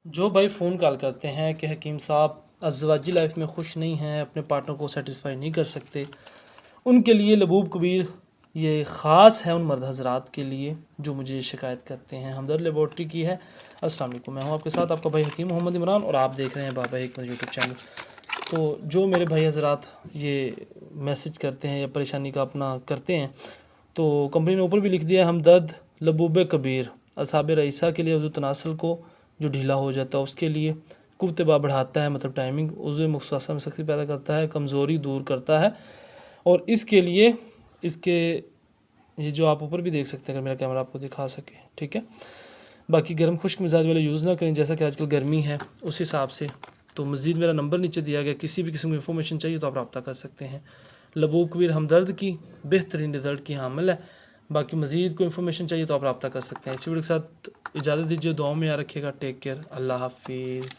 जो भाई phone call करते हैं कि हकीम साहब अज़वाजी लाइफ में खुश नहीं हैं, अपने पार्टनर को सेटिस्फाई नहीं कर सकते, उनके लिए लबूब कबीर ये ख़ास है उन मर्द हज़रात के लिए जो मुझे शिकायत करते हैं। हमदर्द लेबॉर्ट्री की है। अस्सलाम वालेकुम, मैं हूँ आपके साथ आपका भाई हकीम मोहम्मद इमरान और आप देख रहे हैं बाबा हिकमत यूट्यूब चैनल। तो जो मेरे भाई हज़रात ये मैसेज करते हैं या परेशानी का अपना करते हैं, तो कंपनी ने ऊपर भी लिख दिया है हमदर्द लबूब कबीर असाब रईसा के लिए, वज़ू तनासल को जो ढीला हो जाता है उसके लिए, कुव्वत-ए-बा बढ़ाता है मतलब टाइमिंग, उज़्व मुख्तसर में सख्ती पैदा करता है, कमज़ोरी दूर करता है और इसके लिए इसके ये जो आप ऊपर भी देख सकते हैं अगर मेरा कैमरा आपको दिखा सके, ठीक है। बाकी गर्म खुश्क मिजाज वाले यूज़ ना करें, जैसा कि आजकल गर्मी है उस हिसाब से। तो मज़ीद मेरा नंबर नीचे दिया गया, किसी भी किस्म की इन्फॉर्मेशन चाहिए तो आप रब्ता कर सकते हैं। लबूब कबीर हमदर्द की बेहतरीन रिज़ल्ट की हामिल है। बाकी मज़ीद कोई इन्फॉर्मेशन चाहिए तो आप रब्ता कर सकते हैं। इसी वीडियो के साथ इजाज़त दीजिए, दुआओं में याद रखिएगा। टेक केयर, अल्लाह हाफिज़।